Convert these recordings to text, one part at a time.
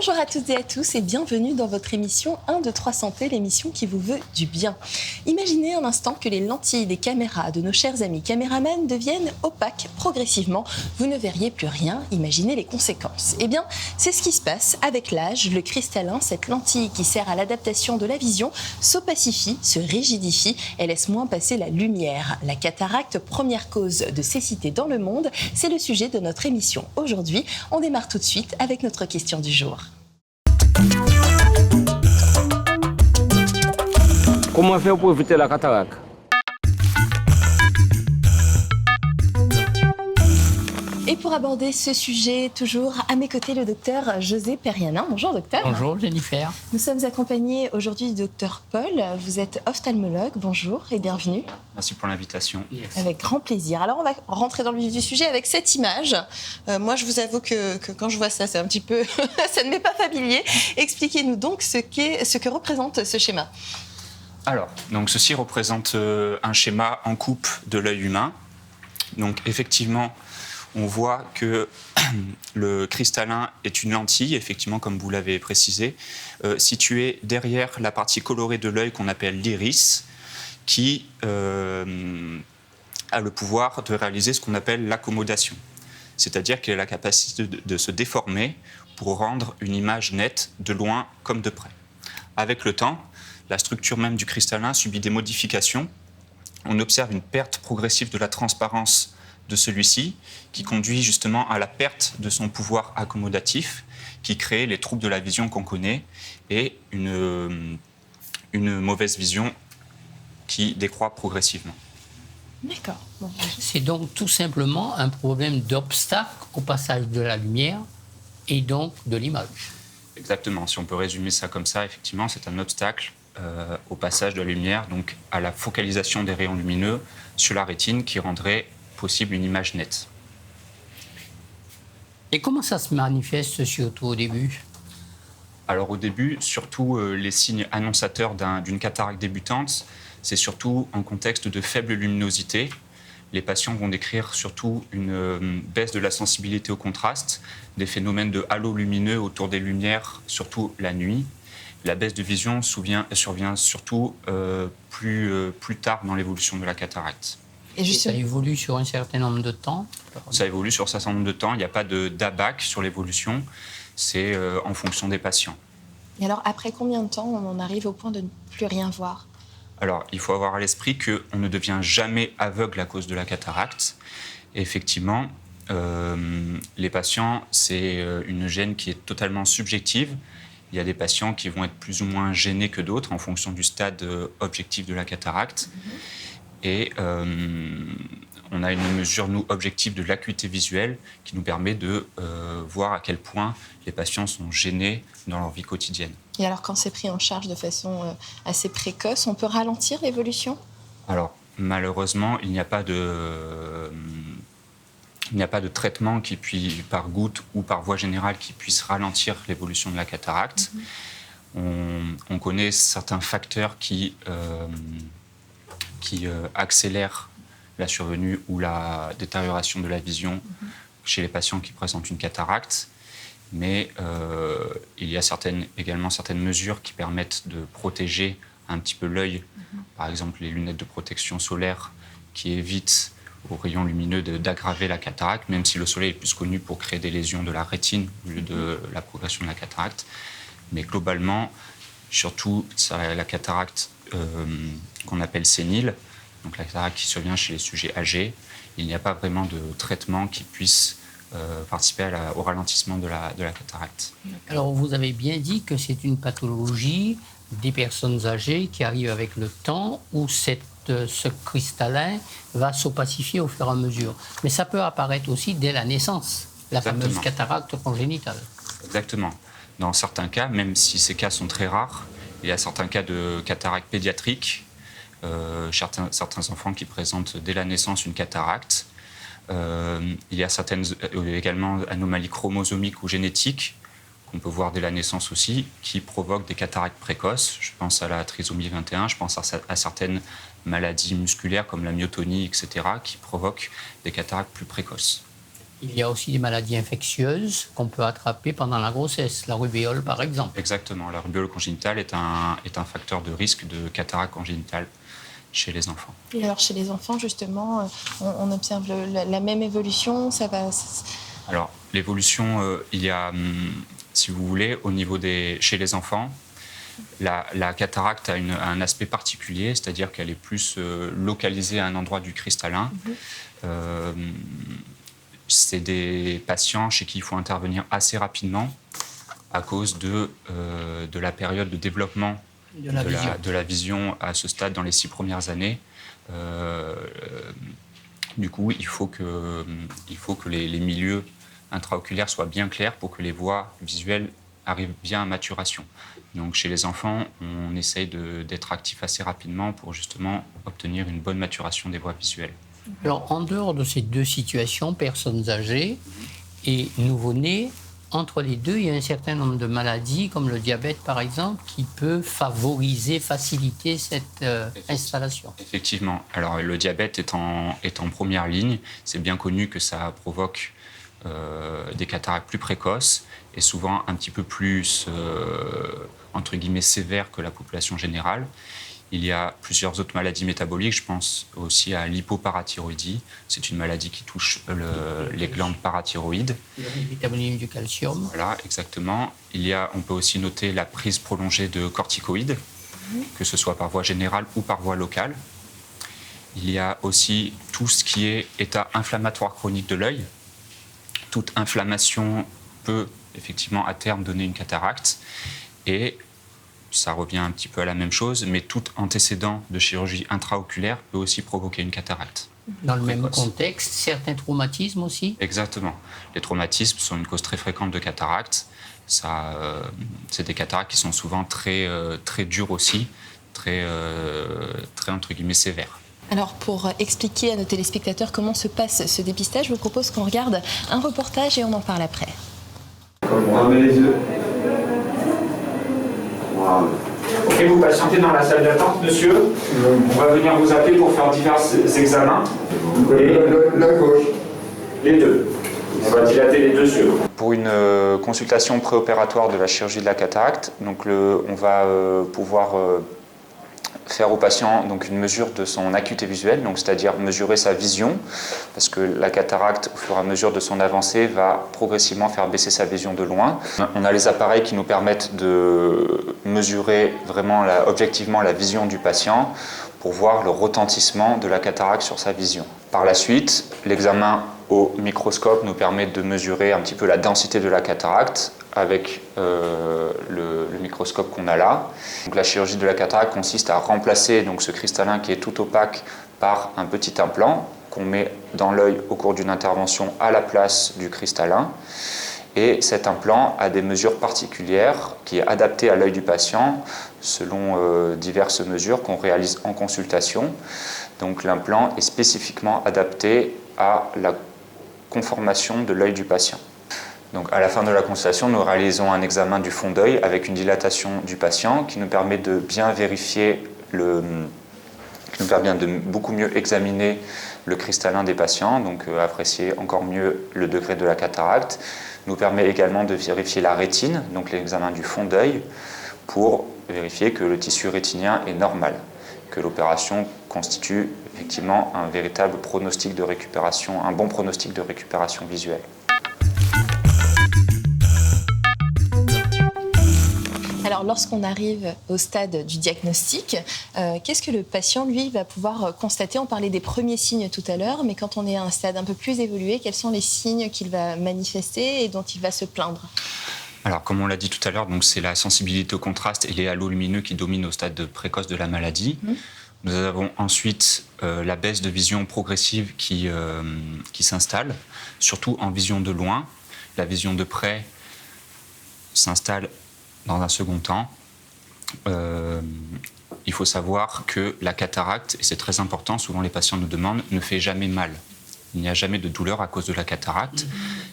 Bonjour à toutes et à tous et bienvenue dans votre émission 1, 2, 3 Santé, l'émission qui vous veut du bien. Imaginez un instant que les lentilles des caméras de nos chers amis caméramans deviennent opaques progressivement. Vous ne verriez plus rien, imaginez les conséquences. Eh bien, c'est ce qui se passe avec l'âge. Le cristallin, cette lentille qui sert à l'adaptation de la vision, s'opacifie, se rigidifie et laisse moins passer la lumière. La cataracte, première cause de cécité dans le monde, c'est le sujet de notre émission. Aujourd'hui, on démarre tout de suite avec notre question du jour. Comment faire pour éviter la cataracte? Et pour aborder ce sujet, toujours à mes côtés, le docteur José Perianin. Bonjour docteur. Bonjour Jennifer. Nous sommes accompagnés aujourd'hui du docteur Paul. Vous êtes ophtalmologue. Bonjour et bienvenue. Merci pour l'invitation. Avec grand plaisir. Alors on va rentrer dans le vif du sujet avec cette image. Moi je vous avoue que quand je vois ça, c'est un petit peu... ça ne m'est pas familier. Expliquez-nous donc ce que représente ce schéma. Alors, donc ceci représente un schéma en coupe de l'œil humain. Donc effectivement, on voit que le cristallin est une lentille, effectivement, comme vous l'avez précisé, située derrière la partie colorée de l'œil qu'on appelle l'iris, qui a le pouvoir de réaliser ce qu'on appelle l'accommodation. C'est-à-dire qu'elle a la capacité de se déformer pour rendre une image nette de loin comme de près. Avec le temps, la structure même du cristallin subit des modifications. On observe une perte progressive de la transparence de celui-ci, qui conduit justement à la perte de son pouvoir accommodatif, qui crée les troubles de la vision qu'on connaît et une mauvaise vision qui décroît progressivement. D'accord. Bon. C'est donc tout simplement un problème d'obstacle au passage de la lumière et donc de l'image. Exactement. Si on peut résumer ça comme ça, effectivement, c'est un obstacle au passage de la lumière, donc à la focalisation des rayons lumineux sur la rétine qui rendrait possible une image nette. Et comment ça se manifeste surtout au début? Alors au début, surtout les signes annonçateurs d'une cataracte débutante, c'est surtout en contexte de faible luminosité. Les patients vont décrire surtout une baisse de la sensibilité au contraste, des phénomènes de halo lumineux autour des lumières, surtout la nuit. La baisse de vision survient surtout plus tard dans l'évolution de la cataracte. Et ça évolue sur un certain nombre de temps? Ça évolue sur un certain nombre de temps. Il n'y a pas d'abac sur l'évolution. C'est en fonction des patients. Et alors, après combien de temps on en arrive au point de ne plus rien voir? Alors, il faut avoir à l'esprit qu'on ne devient jamais aveugle à cause de la cataracte. Et effectivement, les patients, c'est une gêne qui est totalement subjective. Il y a des patients qui vont être plus ou moins gênés que d'autres en fonction du stade objectif de la cataracte. Et on a une mesure, nous, objective de l'acuité visuelle qui nous permet de voir à quel point les patients sont gênés dans leur vie quotidienne. Et alors, quand c'est pris en charge de façon assez précoce, on peut ralentir l'évolution? Alors, malheureusement, il n'y a pas de traitement qui puisse, par goutte ou par voie générale, qui puisse ralentir l'évolution de la cataracte. On connaît certains facteurs qui accélèrent la survenue ou la détérioration de la vision chez les patients qui présentent une cataracte. Mais il y a également certaines mesures qui permettent de protéger un petit peu l'œil. Par exemple, les lunettes de protection solaire qui évitent aux rayons lumineux d'aggraver la cataracte, même si le soleil est plus connu pour créer des lésions de la rétine au lieu de la progression de la cataracte. Mais globalement, surtout la cataracte qu'on appelle sénile, donc la cataracte qui survient chez les sujets âgés, il n'y a pas vraiment de traitement qui puisse participer au ralentissement de la cataracte. Alors vous avez bien dit que c'est une pathologie des personnes âgées qui arrive avec le temps où ce cristallin va s'opacifier au fur et à mesure. Mais ça peut apparaître aussi dès la naissance, la fameuse cataracte congénitale. Exactement. Dans certains cas, même si ces cas sont très rares, il y a certains cas de cataracte pédiatrique, certains enfants qui présentent dès la naissance une cataracte. Il y a certaines également anomalies chromosomiques ou génétiques qu'on peut voir dès la naissance aussi, qui provoquent des cataractes précoces. Je pense à la trisomie 21, je pense à certaines maladies musculaires comme la myotonie, etc., qui provoquent des cataractes plus précoces. Il y a aussi des maladies infectieuses qu'on peut attraper pendant la grossesse, la rubéole par exemple. Exactement, la rubéole congénitale est un facteur de risque de cataracte congénitale chez les enfants. Et alors chez les enfants, justement, on observe la même évolution, ça va... Alors, l'évolution, il y a, si vous voulez, chez les enfants, la cataracte a un aspect particulier, c'est-à-dire qu'elle est plus localisée à un endroit du cristallin. C'est des patients chez qui il faut intervenir assez rapidement à cause de la période de développement de la vision à ce stade dans les 6 premières années. Du coup, il faut que les milieux intraoculaires soient bien clairs pour que les voies visuelles arrivent bien à maturation. Donc chez les enfants, on essaye d'être actif assez rapidement pour justement obtenir une bonne maturation des voies visuelles. Alors, en dehors de ces deux situations, personnes âgées et nouveau-nés, entre les deux, il y a un certain nombre de maladies, comme le diabète par exemple, qui peut faciliter cette installation. Effectivement. Alors, le diabète est en première ligne. C'est bien connu que ça provoque des cataractes plus précoces et souvent un petit peu plus, entre guillemets, sévères que la population générale. Il y a plusieurs autres maladies métaboliques. Je pense aussi à l'hypoparathyroïdie. C'est une maladie qui touche les glandes parathyroïdes. Le métabolisme du calcium. Voilà, exactement. On peut aussi noter la prise prolongée de corticoïdes, que ce soit par voie générale ou par voie locale. Il y a aussi tout ce qui est état inflammatoire chronique de l'œil. Toute inflammation peut effectivement à terme donner une cataracte. Et ça revient un petit peu à la même chose, mais tout antécédent de chirurgie intraoculaire peut aussi provoquer une cataracte. Dans le même contexte, certains traumatismes aussi? Exactement. Les traumatismes sont une cause très fréquente de cataracte. C'est des cataractes qui sont souvent très, très dures aussi, très entre guillemets sévères. Alors, pour expliquer à nos téléspectateurs comment se passe ce dépistage, je vous propose qu'on regarde un reportage et on en parle après. Fermez les yeux. Ok, vous patientez dans la salle d'attente, monsieur. On va venir vous appeler pour faire divers examens. La gauche. Les deux. On va dilater les deux yeux. Pour une consultation préopératoire de la chirurgie de la cataracte, donc on va pouvoir faire au patient donc une mesure de son acuité visuelle, donc c'est-à-dire mesurer sa vision, parce que la cataracte, au fur et à mesure de son avancée, va progressivement faire baisser sa vision de loin. On a les appareils qui nous permettent de mesurer vraiment objectivement la vision du patient pour voir le retentissement de la cataracte sur sa vision. Par la suite, l'examen au microscope nous permet de mesurer un petit peu la densité de la cataracte avec le microscope qu'on a là. Donc, la chirurgie de la cataracte consiste à remplacer donc, ce cristallin qui est tout opaque par un petit implant qu'on met dans l'œil au cours d'une intervention à la place du cristallin. Et cet implant a des mesures particulières qui est adapté à l'œil du patient selon diverses mesures qu'on réalise en consultation. Donc l'implant est spécifiquement adapté à la conformation de l'œil du patient. Donc à la fin de la consultation, nous réalisons un examen du fond d'œil avec une dilatation du patient qui nous permet de bien vérifier qui nous permet de beaucoup mieux examiner le cristallin des patients, donc apprécier encore mieux le degré de la cataracte. Nous permet également de vérifier la rétine, donc l'examen du fond d'œil, pour vérifier que le tissu rétinien est normal, que l'opération constitue effectivement un véritable pronostic de récupération, un bon pronostic de récupération visuelle. Alors, lorsqu'on arrive au stade du diagnostic, qu'est-ce que le patient, lui, va pouvoir constater? On parlait des premiers signes tout à l'heure, mais quand on est à un stade un peu plus évolué, quels sont les signes qu'il va manifester et dont il va se plaindre? Alors, comme on l'a dit tout à l'heure, donc c'est la sensibilité au contraste et les halos lumineux qui dominent au stade précoce de la maladie. Nous avons ensuite la baisse de vision progressive qui s'installe, surtout en vision de loin. La vision de près s'installe dans un second temps. Il faut savoir que la cataracte, et c'est très important, souvent les patients nous demandent, ne fait jamais mal. Il n'y a jamais de douleur à cause de la cataracte.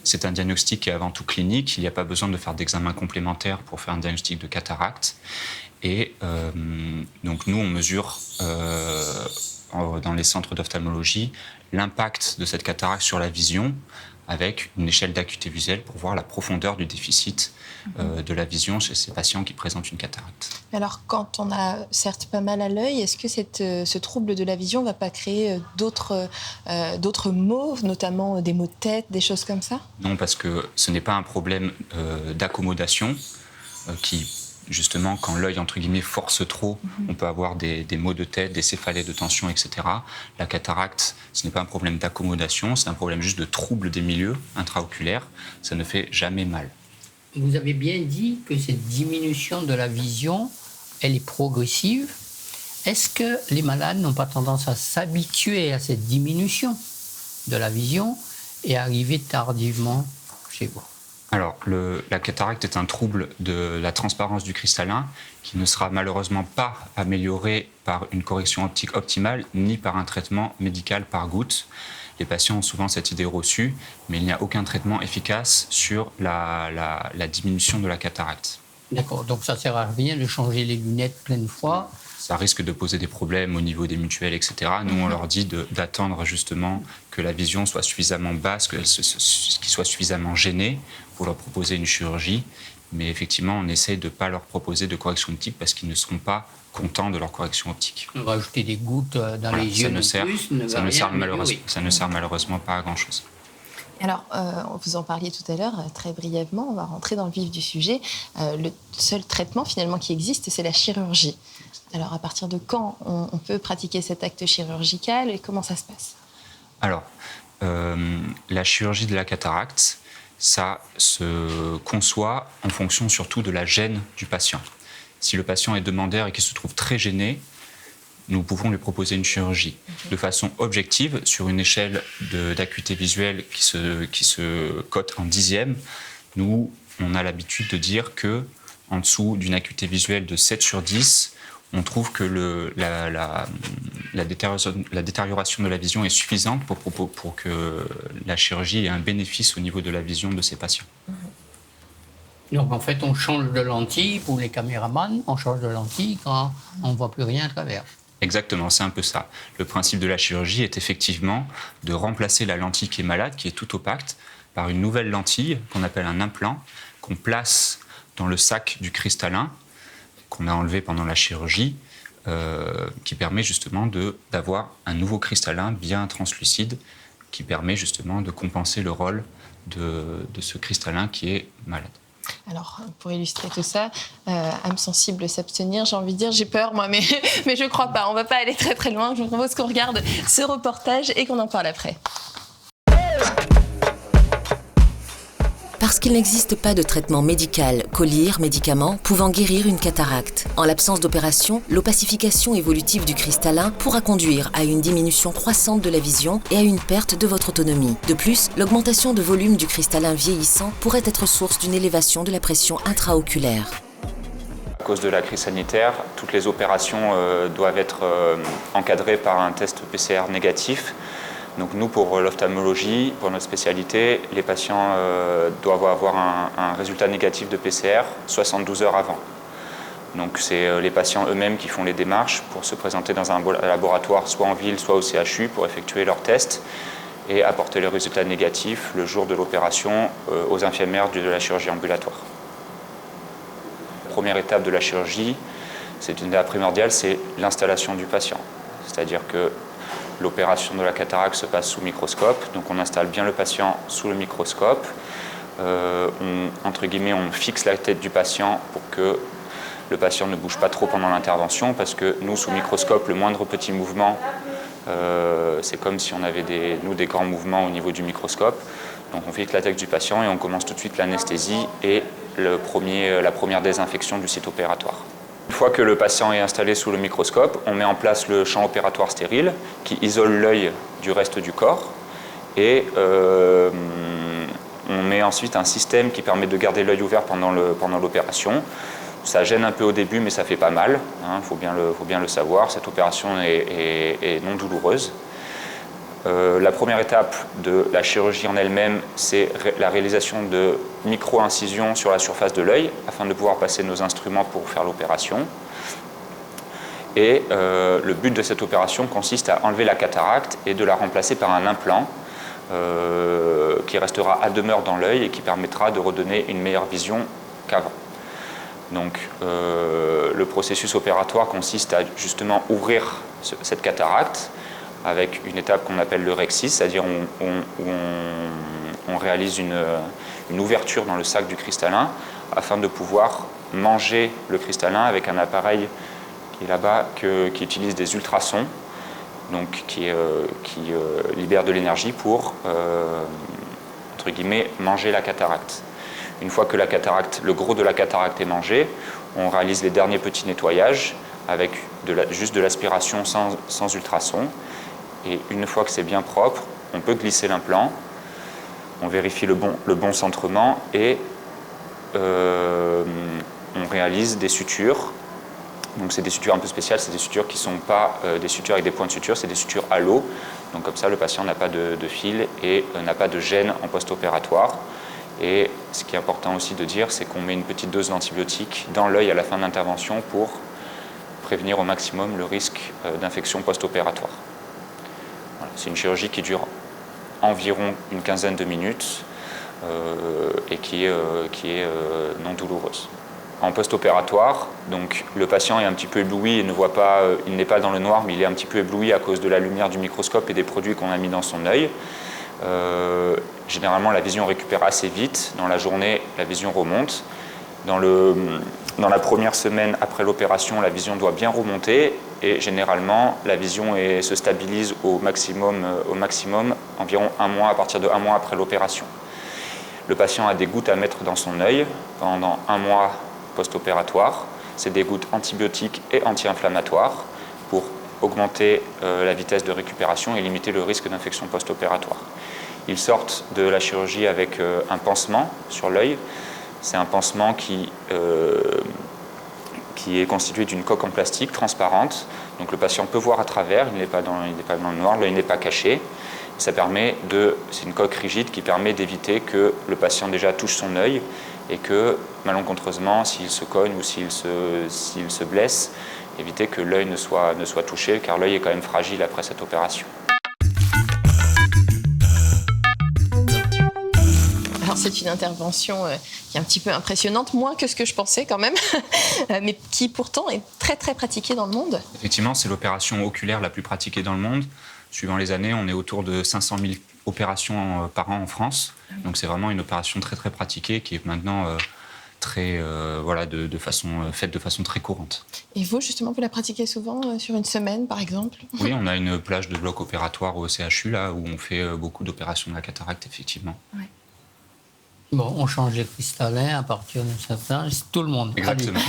C'est un diagnostic qui est avant tout clinique. Il n'y a pas besoin de faire d'examen complémentaire pour faire un diagnostic de cataracte. Et donc nous, on mesure dans les centres d'ophtalmologie l'impact de cette cataracte sur la vision avec une échelle d'acuité visuelle pour voir la profondeur du déficit de la vision chez ces patients qui présentent une cataracte. Alors, quand on a certes pas mal à l'œil, est-ce que ce trouble de la vision ne va pas créer d'autres maux, notamment des maux de tête, des choses comme ça? Non, parce que ce n'est pas un problème d'accommodation qui, justement, quand l'œil, entre guillemets, force trop, on peut avoir des maux de tête, des céphalées de tension, etc. La cataracte, ce n'est pas un problème d'accommodation, c'est un problème juste de trouble des milieux intraoculaires. Ça ne fait jamais mal. Vous avez bien dit que cette diminution de la vision, elle est progressive. Est-ce que les malades n'ont pas tendance à s'habituer à cette diminution de la vision et arriver tardivement chez vous? Alors, la cataracte est un trouble de la transparence du cristallin qui ne sera malheureusement pas amélioré par une correction optique optimale ni par un traitement médical par goutte. Les patients ont souvent cette idée reçue, mais il n'y a aucun traitement efficace sur la diminution de la cataracte. D'accord, donc ça ne sert à rien de changer les lunettes plein de fois. Ça risque de poser des problèmes au niveau des mutuelles, etc. Nous, on leur dit d'attendre justement que la vision soit suffisamment basse, qu'ils soient suffisamment gênés pour leur proposer une chirurgie. Mais effectivement, on essaie de ne pas leur proposer de correction optique parce qu'ils ne seront pas contents de leur correction optique. On va ajouter des gouttes dans les yeux ça ne sert malheureusement pas à grand-chose. Alors, vous en parliez tout à l'heure, très brièvement, on va rentrer dans le vif du sujet. Le seul traitement finalement qui existe, c'est la chirurgie. Alors, à partir de quand on peut pratiquer cet acte chirurgical et comment ça se passe? Alors, la chirurgie de la cataracte, ça se conçoit en fonction surtout de la gêne du patient. Si le patient est demandeur et qu'il se trouve très gêné, nous pouvons lui proposer une chirurgie. De façon objective, sur une échelle d'acuité visuelle qui se cote en dixième, nous, on a l'habitude de dire qu'en dessous d'une acuité visuelle de 7 sur 10, on trouve que la détérioration de la vision est suffisante pour que la chirurgie ait un bénéfice au niveau de la vision de ces patients. Donc en fait, on change de lentille pour les caméramans, on change de lentille quand on ne voit plus rien à travers. Exactement, c'est un peu ça. Le principe de la chirurgie est effectivement de remplacer la lentille qui est malade, qui est tout opaque, par une nouvelle lentille qu'on appelle un implant, qu'on place dans le sac du cristallin, qu'on a enlevé pendant la chirurgie, qui permet justement d'avoir un nouveau cristallin bien translucide, qui permet justement de compenser le rôle de ce cristallin qui est malade. Alors, pour illustrer tout ça, âme sensible s'abstenir, j'ai envie de dire, j'ai peur moi, mais je crois pas, on va pas aller très très loin. Je vous propose qu'on regarde ce reportage et qu'on en parle après. Parce qu'il n'existe pas de traitement médical, collyre, médicament, pouvant guérir une cataracte. En l'absence d'opération, l'opacification évolutive du cristallin pourra conduire à une diminution croissante de la vision et à une perte de votre autonomie. De plus, l'augmentation de volume du cristallin vieillissant pourrait être source d'une élévation de la pression intraoculaire. À cause de la crise sanitaire, toutes les opérations doivent être encadrées par un test PCR négatif. Donc nous, pour l'ophtalmologie, pour notre spécialité, les patients doivent avoir un résultat négatif de PCR 72 heures avant. Donc c'est les patients eux-mêmes qui font les démarches pour se présenter dans un laboratoire, soit en ville, soit au CHU, pour effectuer leurs tests et apporter le résultat négatif le jour de l'opération aux infirmières de la chirurgie ambulatoire. La première étape de la chirurgie, c'est une étape primordiale, c'est l'installation du patient. C'est-à-dire que l'opération de la cataracte se passe sous microscope, donc on installe bien le patient sous le microscope. On fixe la tête du patient pour que le patient ne bouge pas trop pendant l'intervention, parce que nous, sous microscope, le moindre petit mouvement, c'est comme si on avait des grands mouvements au niveau du microscope. Donc on fixe la tête du patient et on commence tout de suite l'anesthésie et la première désinfection du site opératoire. Une fois que le patient est installé sous le microscope, on met en place le champ opératoire stérile qui isole l'œil du reste du corps et on met ensuite un système qui permet de garder l'œil ouvert pendant l'opération. Ça gêne un peu au début, mais ça fait pas mal, faut bien le savoir. Cette opération est non douloureuse. La première étape de la chirurgie en elle-même, c'est la réalisation de micro-incisions sur la surface de l'œil afin de pouvoir passer nos instruments pour faire l'opération. Et le but de cette opération consiste à enlever la cataracte et de la remplacer par un implant qui restera à demeure dans l'œil et qui permettra de redonner une meilleure vision qu'avant. Donc le processus opératoire consiste à justement ouvrir cette cataracte avec une étape qu'on appelle le rexis, c'est-à-dire où on réalise une ouverture dans le sac du cristallin afin de pouvoir manger le cristallin avec un appareil qui est là-bas, qui utilise des ultrasons, donc qui libère de l'énergie pour, entre guillemets, manger la cataracte. Une fois que le gros de la cataracte est mangé, on réalise les derniers petits nettoyages avec juste de l'aspiration sans ultrasons. Et une fois que c'est bien propre, on peut glisser l'implant, on vérifie le bon centrement et on réalise des sutures. Donc c'est des sutures un peu spéciales, c'est des sutures qui ne sont pas des sutures avec des points de suture, c'est des sutures à l'eau. Donc comme ça, le patient n'a pas de fil et n'a pas de gêne en post-opératoire. Et ce qui est important aussi de dire, c'est qu'on met une petite dose d'antibiotiques dans l'œil à la fin de l'intervention pour prévenir au maximum le risque d'infection post-opératoire. Voilà, c'est une chirurgie qui dure environ une quinzaine de minutes et qui est non douloureuse. En post-opératoire, donc le patient est un petit peu ébloui et ne voit pas, il n'est pas dans le noir, mais il est un petit peu ébloui à cause de la lumière du microscope et des produits qu'on a mis dans son œil. Généralement, la vision récupère assez vite. Dans la journée, la vision remonte. Dans la première semaine après l'opération, la vision doit bien remonter et généralement, la vision se stabilise au maximum environ à partir de 1 mois après l'opération. Le patient a des gouttes à mettre dans son œil pendant 1 mois post-opératoire. C'est des gouttes antibiotiques et anti-inflammatoires pour augmenter la vitesse de récupération et limiter le risque d'infection post-opératoire. Ils sortent de la chirurgie avec un pansement sur l'œil. C'est un pansement qui est constitué d'une coque en plastique transparente. Donc le patient peut voir à travers, il n'est pas dans le noir, l'œil n'est pas caché. C'est une coque rigide qui permet d'éviter que le patient déjà touche son œil et que, malencontreusement, s'il se cogne ou s'il se blesse, éviter que l'œil ne soit touché, car l'œil est quand même fragile après cette opération. Alors c'est une intervention qui est un petit peu impressionnante, moins que ce que je pensais quand même, mais qui pourtant est très très pratiquée dans le monde. Effectivement, c'est l'opération oculaire la plus pratiquée dans le monde. Suivant les années, on est autour de 500 000 opérations par an en France. Donc c'est vraiment une opération très très pratiquée qui est maintenant faite de façon très courante. Et vous, justement, vous la pratiquez souvent sur une semaine, par exemple ? Oui, on a une plage de bloc opératoire au CHU, là, où on fait beaucoup d'opérations de la cataracte, effectivement. Ouais. Bon, on change les cristallins à partir d'un certain âge, tout le monde. Exactement.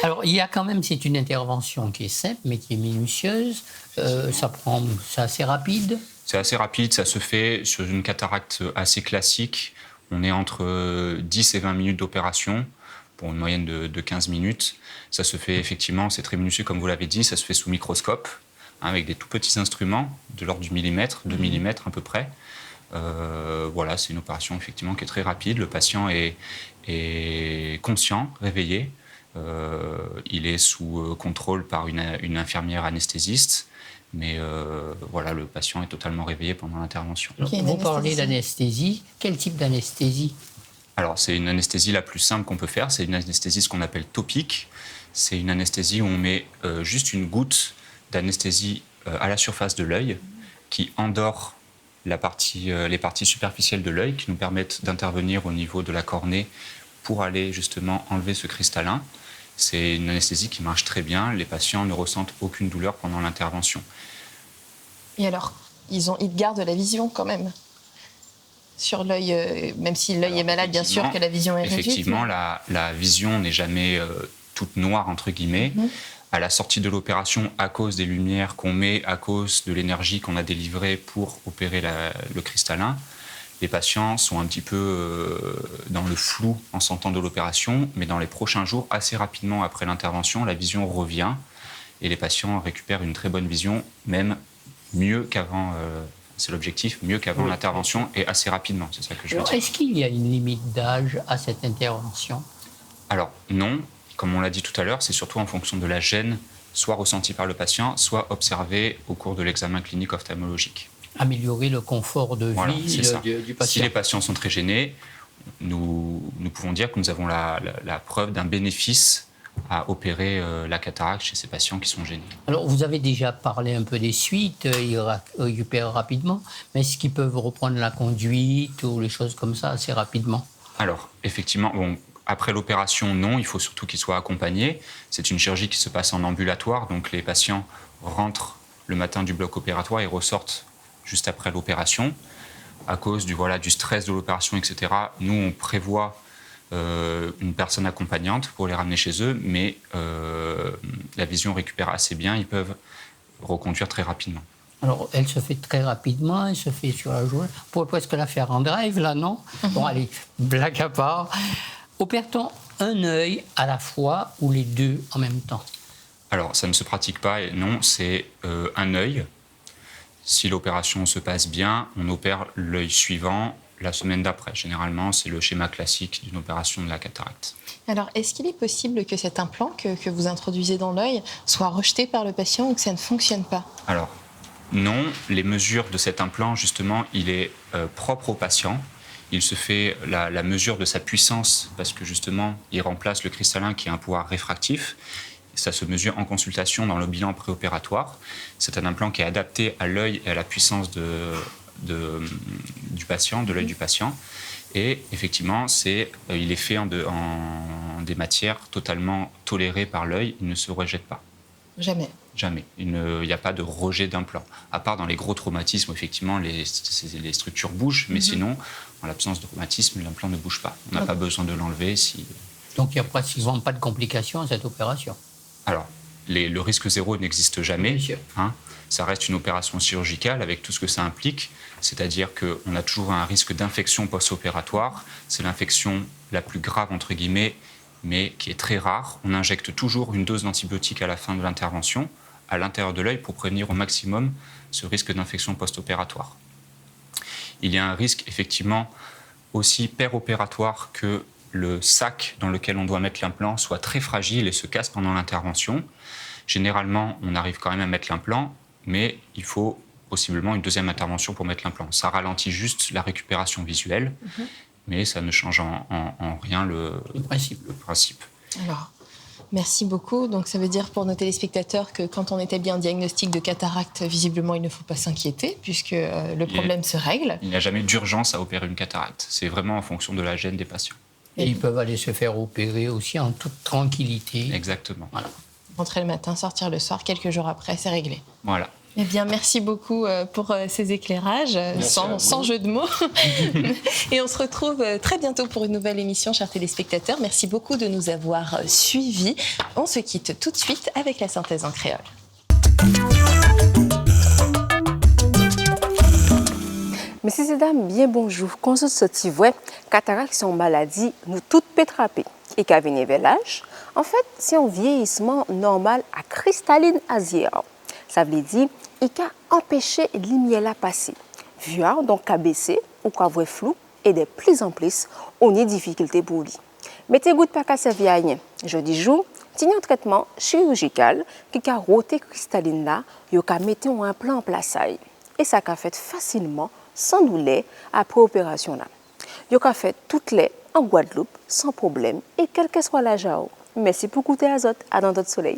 Alors, il y a quand même, c'est une intervention qui est simple, mais qui est minutieuse. C'est assez rapide. C'est assez rapide, ça se fait sur une cataracte assez classique. On est entre 10 et 20 minutes d'opération pour une moyenne de 15 minutes. Ça se fait effectivement, c'est très minutieux comme vous l'avez dit, ça se fait sous microscope, avec des tout petits instruments de l'ordre du millimètre, 2 millimètres à peu près. Voilà, c'est une opération effectivement qui est très rapide. Le patient est conscient, réveillé. Il est sous contrôle par une infirmière anesthésiste. Mais voilà, le patient est totalement réveillé pendant l'intervention. Vous parlez d'anesthésie. Quel type d'anesthésie ? Alors, c'est une anesthésie la plus simple qu'on peut faire. C'est une anesthésie ce qu'on appelle topique. C'est une anesthésie où on met juste une goutte d'anesthésie à la surface de l'œil qui endort les parties superficielles de l'œil qui nous permettent d'intervenir au niveau de la cornée pour aller justement enlever ce cristallin. C'est une anesthésie qui marche très bien. Les patients ne ressentent aucune douleur pendant l'intervention. Et alors, ils gardent la vision quand même sur l'œil, même si l'œil est malade, bien sûr que la vision est réduite. Effectivement, la vision n'est jamais toute noire, entre guillemets. À la sortie de l'opération, à cause des lumières qu'on met, à cause de l'énergie qu'on a délivrée pour opérer le cristallin, les patients sont un petit peu dans le flou en sortant de l'opération, mais dans les prochains jours, assez rapidement après l'intervention, la vision revient et les patients récupèrent une très bonne vision, même mieux qu'avant, c'est l'objectif, mieux qu'avant l'intervention et assez rapidement, c'est ça que je veux dire. Est-ce qu'il y a une limite d'âge à cette intervention ? Alors non, comme on l'a dit tout à l'heure, c'est surtout en fonction de la gêne soit ressentis par le patient, soit observés au cours de l'examen clinique ophtalmologique. Améliorer le confort de Voilà, vie du patient. Si les patients sont très gênés, nous pouvons dire que nous avons la preuve d'un bénéfice à opérer la cataracte chez ces patients qui sont gênés. Alors, vous avez déjà parlé un peu des suites, ils récupèrent rapidement, mais est-ce qu'ils peuvent reprendre la conduite ou les choses comme ça assez rapidement? Alors, effectivement, après l'opération, non, il faut surtout qu'ils soient accompagnés. C'est une chirurgie qui se passe en ambulatoire, donc les patients rentrent le matin du bloc opératoire et ressortent juste après l'opération. À cause du stress de l'opération, etc., nous, on prévoit une personne accompagnante pour les ramener chez eux, mais la vision récupère assez bien, ils peuvent reconduire très rapidement. Alors, elle se fait très rapidement, elle se fait sur la journée. On pourrait presque la faire en drive, là, non? Bon, allez, blague à part. Opère-t-on un œil à la fois ou les deux en même temps? Alors, ça ne se pratique pas, et non, c'est un œil. Si l'opération se passe bien, on opère l'œil suivant la semaine d'après. Généralement, c'est le schéma classique d'une opération de la cataracte. Alors, est-ce qu'il est possible que cet implant que vous introduisez dans l'œil soit rejeté par le patient ou que ça ne fonctionne pas? Alors, non, les mesures de cet implant, justement, il est propre au patient. Il se fait la mesure de sa puissance parce que, justement, il remplace le cristallin qui a un pouvoir réfractif. Ça se mesure en consultation dans le bilan préopératoire. C'est un implant qui est adapté à l'œil et à la puissance du patient, de l'œil du patient. Et effectivement, il est fait en des matières totalement tolérées par l'œil. Il ne se rejette pas. Jamais. Jamais. Il n'y a pas de rejet d'implant. À part dans les gros traumatismes, où effectivement, les structures bougent. Mais sinon, en l'absence de traumatisme, l'implant ne bouge pas. On n'a pas besoin de l'enlever. Donc, il n'y a pratiquement pas de complications à cette opération? Alors, le risque zéro n'existe jamais. Bien sûr. Ça reste une opération chirurgicale avec tout ce que ça implique. C'est-à-dire qu'on a toujours un risque d'infection post-opératoire. C'est l'infection la plus grave, entre guillemets, mais qui est très rare. On injecte toujours une dose d'antibiotiques à la fin de l'intervention, à l'intérieur de l'œil, pour prévenir au maximum ce risque d'infection post-opératoire. Il y a un risque, effectivement, aussi péropératoire que le sac dans lequel on doit mettre l'implant soit très fragile et se casse pendant l'intervention. Généralement, on arrive quand même à mettre l'implant, mais il faut possiblement une deuxième intervention pour mettre l'implant. Ça ralentit juste la récupération visuelle, mais ça ne change en rien le principe. Alors, merci beaucoup. Donc, ça veut dire pour nos téléspectateurs que quand on établit un diagnostic de cataracte, visiblement, il ne faut pas s'inquiéter puisque le problème se règle. Il n'y a jamais d'urgence à opérer une cataracte. C'est vraiment en fonction de la gêne des patients. Et ils peuvent aller se faire opérer aussi en toute tranquillité. Exactement. Voilà. Rentrer le matin, sortir le soir, quelques jours après, c'est réglé. Voilà. Eh bien, merci beaucoup pour ces éclairages, sans jeu de mots. Et on se retrouve très bientôt pour une nouvelle émission, chers téléspectateurs. Merci beaucoup de nous avoir suivis. On se quitte tout de suite avec la synthèse en créole. Messieurs et dames, bien bonjour. Quand on se voit, cataracte c'est une maladie, nous toutes pétrapées. Et qu'à venir vers l'âge, en fait, c'est un vieillissement normal à cristalline asière. Ça veut dire qu'il a empêché la lumière à passer. Voir donc à baisser ou qu'à voir flou et de plus en plus, on a des difficultés pour lui. Mettez goutte pas qu'à servir à rien. Jeudi jour, c'est un traitement chirurgical qui a roté cristalline là, et qui a mis un implant en place. Et ça a fait facilement, sans douleur, après l'opération là. Il a fait toutes les en Guadeloupe sans problème et quel que soit l'âge. Merci pour écouter Azote à dans notre soleil.